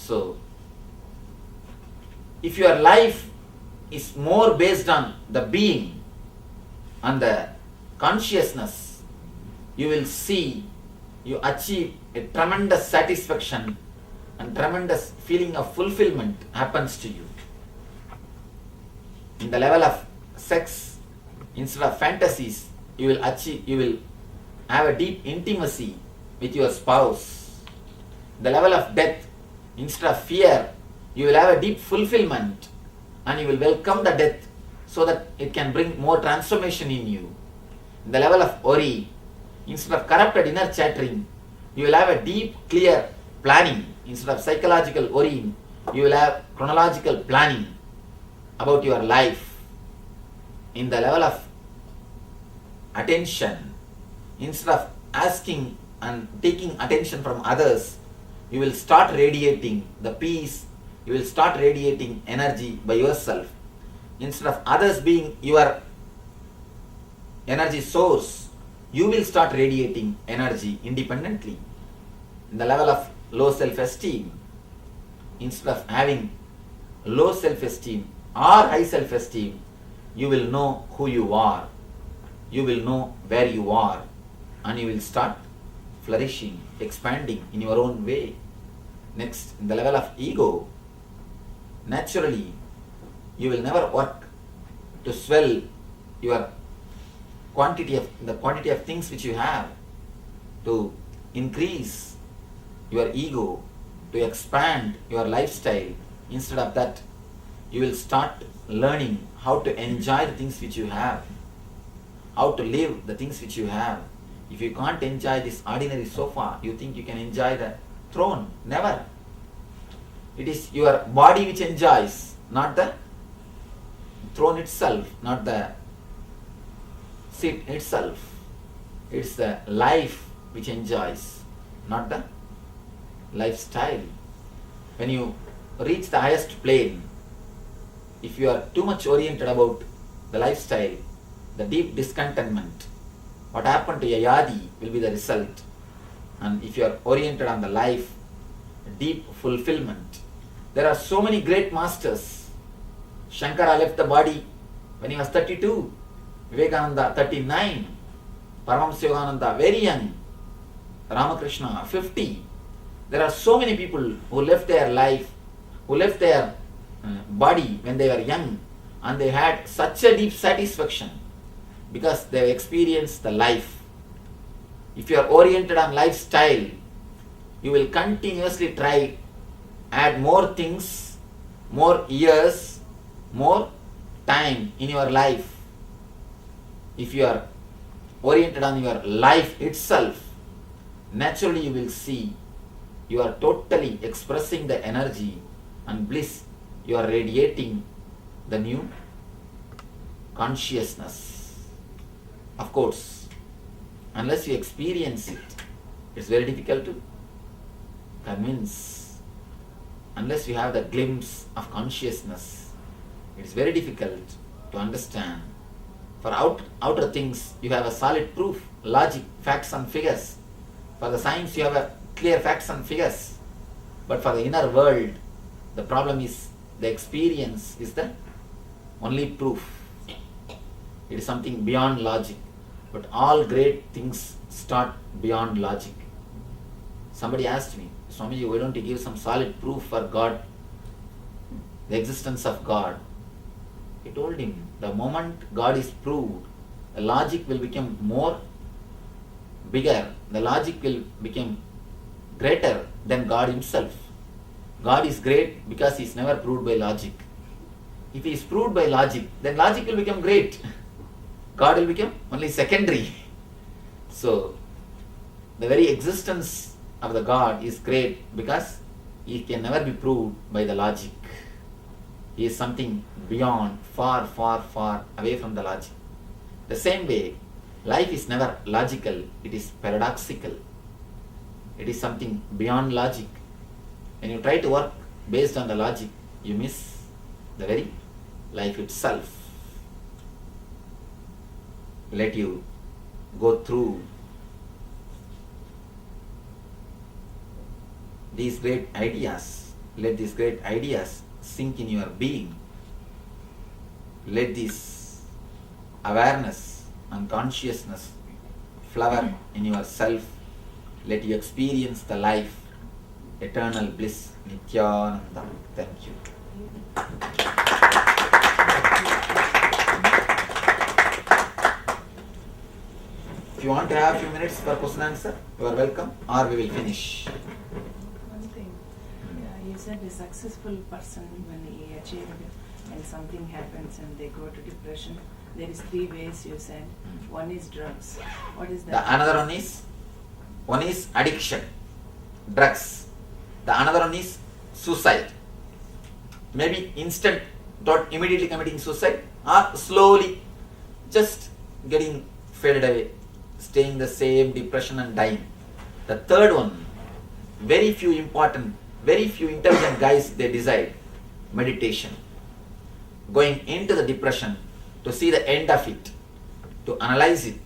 So, if your life is more based on the being and the consciousness, you will see you achieve a tremendous satisfaction and tremendous feeling of fulfillment happens to you. In the level of sex, instead of fantasies, you will have a deep intimacy with your spouse. The level of death, instead of fear, you will have a deep fulfillment and you will welcome the death so that it can bring more transformation in you. The level of worry, instead of corrupted inner chattering, you will have a deep, clear planning. Instead of psychological worrying, you will have chronological planning about your life. In the level of attention, instead of asking and taking attention from others, you will start radiating the peace, you will start radiating energy by yourself. Instead of others being your energy source, you will start radiating energy independently. In the level of low self-esteem, instead of having low self-esteem or high self-esteem, you will know who you are, you will know where you are, and you will start flourishing, expanding in your own way. Next, in the level of ego, naturally, you will never work to swell your quantity of things which you have, to increase your ego, to expand your lifestyle. Instead of that, you will start learning how to enjoy the things which you have, how to live the things which you have. If you can't enjoy this ordinary sofa, you think you can enjoy the throne? Never. It is your body which enjoys, not the throne itself, not the seat itself. It's the life which enjoys, not the lifestyle. When you reach the highest plane, if you are too much oriented about the lifestyle, the deep discontentment, what happened to Yayadi will be the result. And if you are oriented on the life, deep fulfillment. There are so many great masters. Shankara left the body when he was 32, Vivekananda 39, Paramashivam very young, Ramakrishna 50. There are so many people who left their life, who left their body when they were young, and they had such a deep satisfaction because they have experienced the life. If you are oriented on lifestyle, you will continuously try add more things, more years, more time in your life. If you are oriented on your life itself, naturally you will see you are totally expressing the energy and bliss. You are radiating the new consciousness. Of course, unless you experience it, it's very difficult to convince. Unless you have the glimpse of consciousness, it's very difficult to understand. For outer things, you have a solid proof, logic, facts and figures. For the science, you have a clear facts and figures. But for the inner world, the problem is the experience is the only proof. It is something beyond logic. But all great things start beyond logic. Somebody asked me, Swamiji, why don't you give some solid proof for God, the existence of God? I told him, the moment God is proved, the logic will become more bigger, the logic will become greater than God himself. God is great because he is never proved by logic. If he is proved by logic, then logic will become great. God will become only secondary. So, the very existence of the God is great because he can never be proved by the logic. He is something beyond, far, far, far away from the logic. The same way, life is never logical, it is paradoxical. It is something beyond logic. When you try to work based on the logic, you miss the very life itself. Let you go through these great ideas Let these great ideas sink in your being. Let this awareness and consciousness flower in yourself. Let you experience the life, eternal bliss, Nithyananda. Thank you. If you want to have a few minutes for question answer, you are welcome, or we will finish. One thing, you said a successful person, when he achieved and something happens and they go to depression, there is 3 ways you said. One is drugs. What is that? The another one is addiction, drugs. The another one is suicide. Maybe instant, not immediately committing suicide, or slowly just getting faded away, staying the same depression and dying. The third one, very few intelligent guys, they decide meditation. Going into the depression to see the end of it, to analyze it,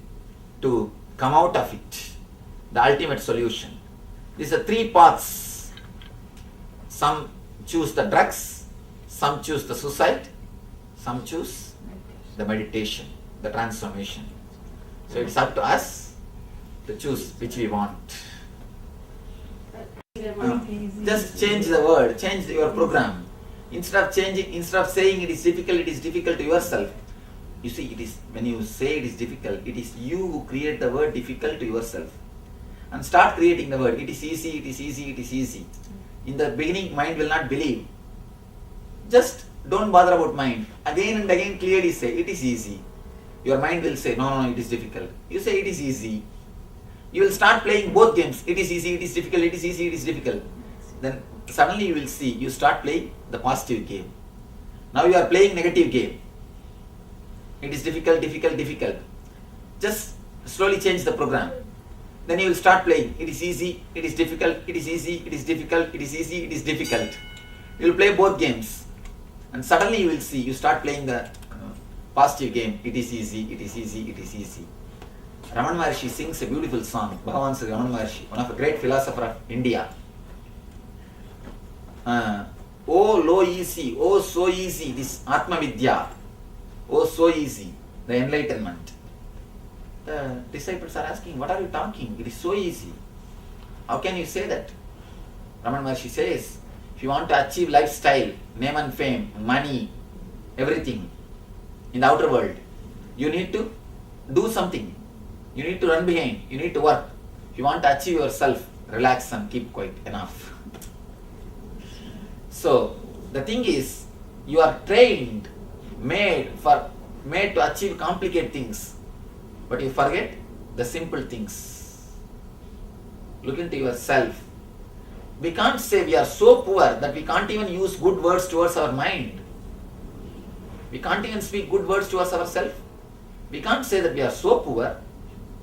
to come out of it, the ultimate solution. These are 3 paths. Some choose the drugs, some choose the suicide, some choose the meditation, the transformation. So it's up to us to choose which we want. Just change the word, change your program. Instead of saying it is difficult to yourself. You see, it is when you say it is difficult, it is you who create the word difficult to yourself. And start creating the word, it is easy, it is easy, it is easy. In the beginning, mind will not believe. Just don't bother about mind. Again and again clearly say, it is easy. Your mind will say, no, it is difficult. You say, it is easy. You will start playing both games. It is easy, it is difficult, it is easy, it is difficult. Then suddenly you will see, you start playing the positive game. Now you are playing negative game. It is difficult, difficult, difficult. Just slowly change the program. Then you will start playing, it is easy, it is difficult, it is easy, it is difficult, it is easy, it is difficult. You will play both games. And suddenly you will see, you start playing the positive game, it is easy, it is easy, it is easy. Ramana Maharshi sings a beautiful song. Bhagavan says, Ramana Maharshi, one of the great philosopher of India. Oh, low easy, oh, so easy, this Atma Vidya. Oh, so easy, the enlightenment. The disciples are asking, what are you talking? It is so easy. How can you say that? Ramana Maharshi says, if you want to achieve lifestyle, name and fame, money, everything in the outer world, you need to do something. You need to run behind. You need to work. If you want to achieve yourself, relax and keep quiet. Enough. So, the thing is, you are trained, made to achieve complicated things, but you forget the simple things. Look into yourself. We can't say we are so poor that we can't even use good words towards our mind. We can't even speak good words towards ourselves. We can't say that we are so poor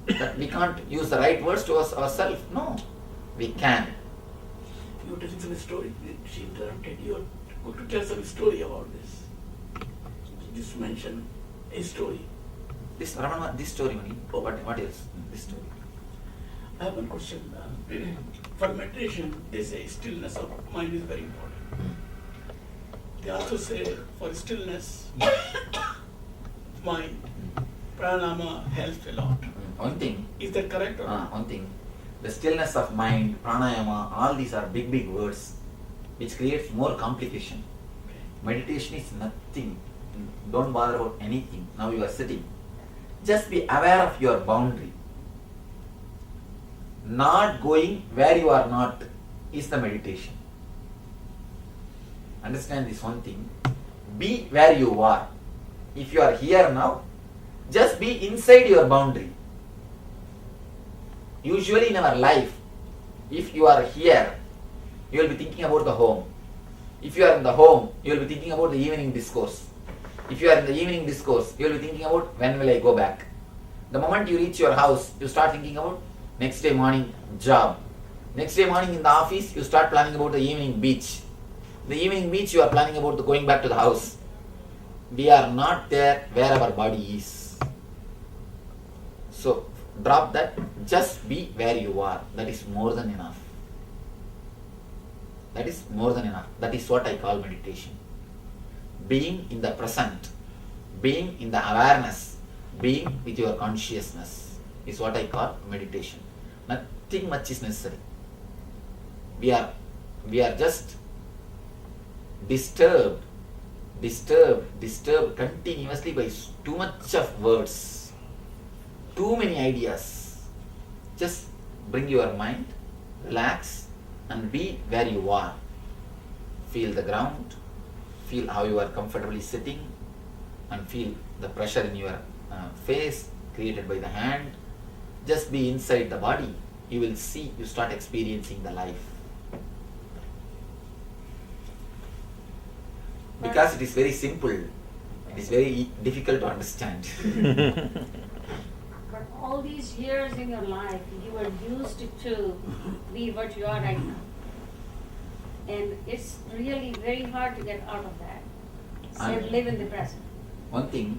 that we can't use the right words towards ourselves. No, we can. You were telling some story. She interrupted you. Go to tell some story about this. You just mentioned a story. This story only. Oh, what else? This story. I have one question. For meditation, they say stillness of mind is very important. They also say for stillness, mind, pranayama helps a lot. One thing. Is that correct or not? One thing. The stillness of mind, pranayama, all these are big words which creates more complication. Okay. Meditation is nothing. Don't bother about anything. Now you are sitting. Just be aware of your boundary. Not going where you are not is the meditation. Understand this one thing. Be where you are. If you are here now, just be inside your boundary. Usually in our life, if you are here, you will be thinking about the home. If you are in the home, you will be thinking about the evening discourse. If you are in the evening discourse, you will be thinking about when will I go back. The moment you reach your house, you start thinking about next day morning job. Next day morning in the office, you start planning about the evening beach. The evening beach, you are planning about going back to the house. We are not there where our body is. So drop that, just be where you are. That is more than enough. That is more than enough. That is what I call meditation. Being in the present, being in the awareness, being with your consciousness is what I call meditation. Nothing much is necessary. We are just disturbed continuously by too much of words, too many ideas. Just bring your mind, relax, and be where you are. Feel the ground, feel how you are comfortably sitting, and feel the pressure in your face created by the hand. Just be inside the body. You will see, you start experiencing the life. Because it is very simple, it is very difficult to understand. But all these years in your life, you were used to be what you are right now. And it's really very hard to get out of that. And live in the present. One thing,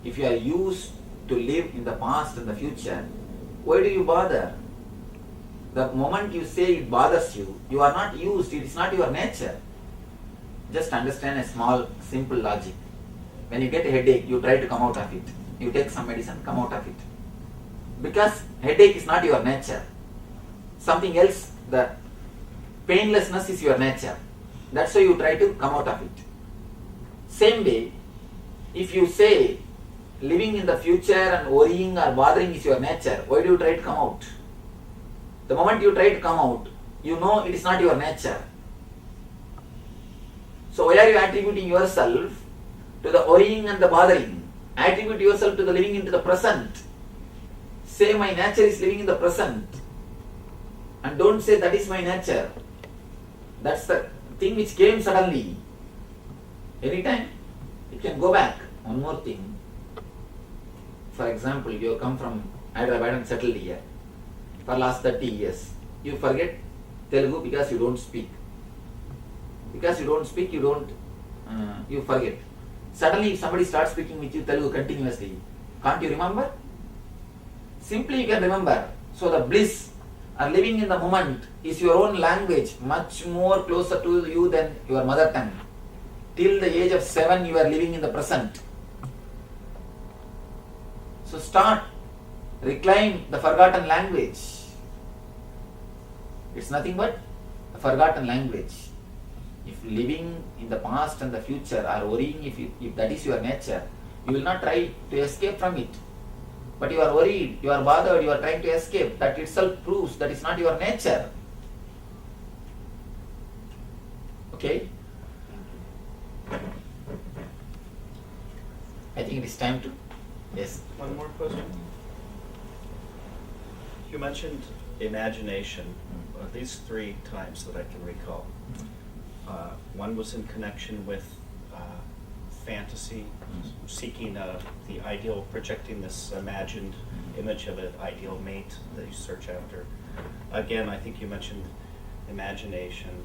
if you are used to live in the past and the future, why do you bother? The moment you say it bothers you, you are not used, it is not your nature. Just understand a small, simple logic. When you get a headache, you try to come out of it. You take some medicine, come out of it. Because headache is not your nature. Something else, the painlessness is your nature. That's why you try to come out of it. Same way, if you say living in the future and worrying or bothering is your nature, why do you try to come out? The moment you try to come out, you know it is not your nature. So why are you attributing yourself to the worrying and the bothering? Attribute yourself to the living into the present. Say my nature is living in the present. And don't say that is my nature. That's the thing which came suddenly. Anytime it can go back. One more thing. For example, you have come from Hyderabad and settled here. For last 30 years. You forget Telugu because you don't speak. Because you don't speak, you forget. Suddenly if somebody starts speaking with you Telugu continuously, can't you remember? Simply you can remember. So the bliss or living in the moment is your own language, much more closer to you than your mother tongue. Till the age of 7 you are living in the present. So start, reclaim the forgotten language. It's nothing but a forgotten language. If living in the past and the future are worrying, if that is your nature, you will not try to escape from it. But you are worried, you are bothered, you are trying to escape. That itself proves that is not your nature. Okay? I think it is time to. Yes. One more question. You mentioned imagination at least 3 times that I can recall. One was in connection with fantasy, seeking the ideal, projecting this imagined image of an ideal mate that you search after. Again, I think you mentioned imagination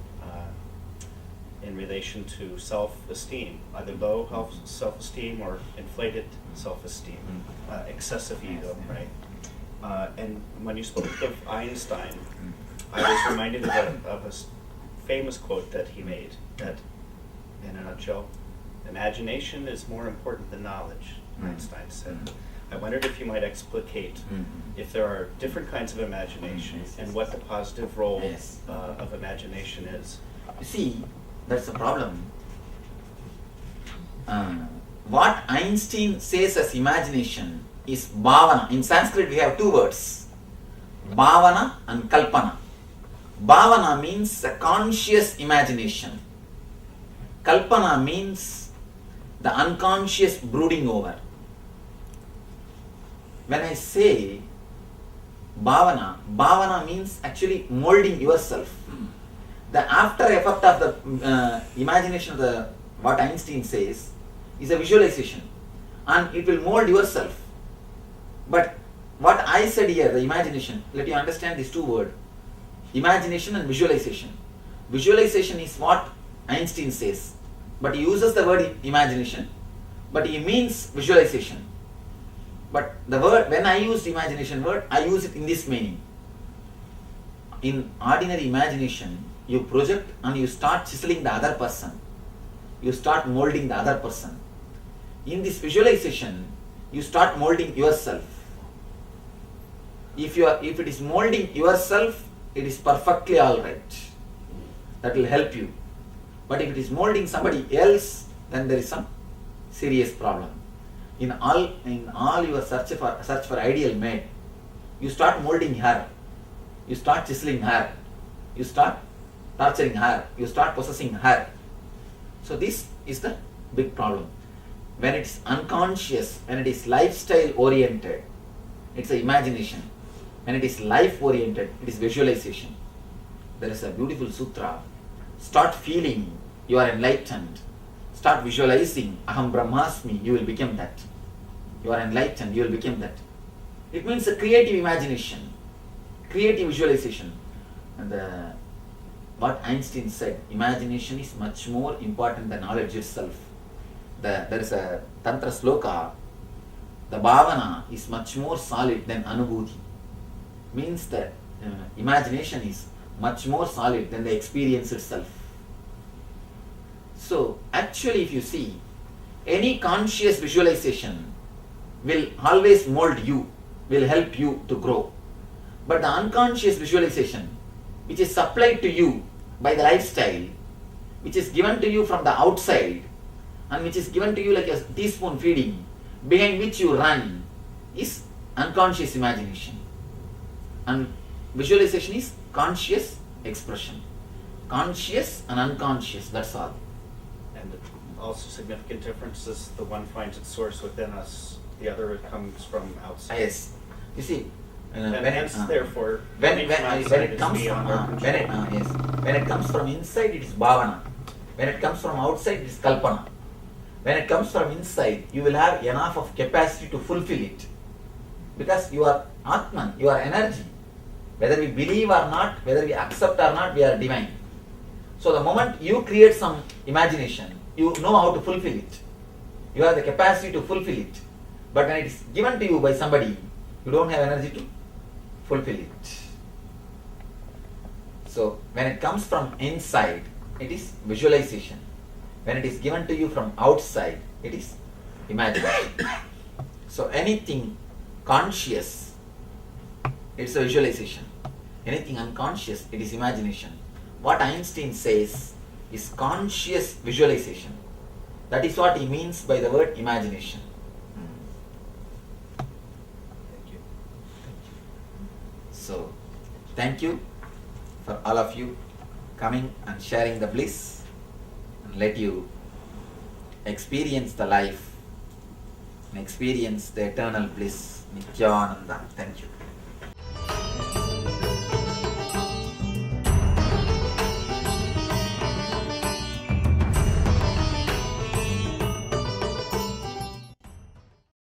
in relation to self-esteem, either low self-esteem or inflated self-esteem, excessive ego, right? And when you spoke of Einstein, I was reminded of a famous quote that he made, that, in a nutshell, imagination is more important than knowledge, Einstein said. I wondered if you might explicate if there are different kinds of imagination and what the positive role of imagination is. You see, that's the problem. What Einstein says as imagination is bhavana. In Sanskrit we have 2 words, bhavana and kalpana. Bhavana means a conscious imagination. Kalpana means the unconscious brooding over. When I say bhavana means actually molding yourself. The after effect of the imagination of the what Einstein says is a visualization, and it will mold yourself. But what I said here, the imagination, let you understand these 2 words, imagination and visualization. Visualization is what Einstein says, but he uses the word imagination, but he means visualization. But the word, when I use imagination word, I use it in this meaning. In ordinary imagination, you project and you start chiseling the other person. You start molding the other person. In this visualization, you start molding yourself. If it is molding yourself, it is perfectly alright. That will help you. But if it is molding somebody else, then there is some serious problem. In all your search for ideal mate, you start molding her, you start chiseling her, you start torturing her, you start possessing her. So this is the big problem. When it is unconscious, when it is lifestyle oriented, it's an imagination. When it is life oriented, it is visualization. There is a beautiful sutra. Start feeling you are enlightened. Start visualizing Aham Brahmasmi, you will become that. You are enlightened, you will become that. It means a creative imagination, creative visualization. And what Einstein said, imagination is much more important than knowledge itself. There is a Tantra sloka, the bhavana is much more solid than anubhuti. Means that imagination is much more solid than the experience itself. So actually if you see, any conscious visualization will always mold you, will help you to grow. But the unconscious visualization, which is supplied to you by the lifestyle, which is given to you from the outside, and which is given to you like a teaspoon feeding, behind which you run, is unconscious imagination. And visualization is conscious expression. Conscious and unconscious, that's all. And also significant difference is the one finds its source within us, the other comes from outside. Yes. You see, And hence, therefore, when coming from outside it is comes beyond from our control. when it comes from inside, it is bhavana. When it comes from outside, it is kalpana. When it comes from inside, you will have enough of capacity to fulfill it, because you are Atman, you are energy. Whether we believe or not, whether we accept or not, we are divine. So the moment you create some imagination, you know how to fulfill it. You have the capacity to fulfill it. But when it is given to you by somebody, you don't have energy to fulfill it. So when it comes from inside, it is visualization. When it is given to you from outside, it is imagination. So anything conscious, it's a visualization. Anything unconscious, it is imagination. What Einstein says is conscious visualization. That is what he means by the word imagination. Thank you. So, thank you for all of you coming and sharing the bliss, and let you experience the life and experience the eternal bliss. Nithyananda. Thank you.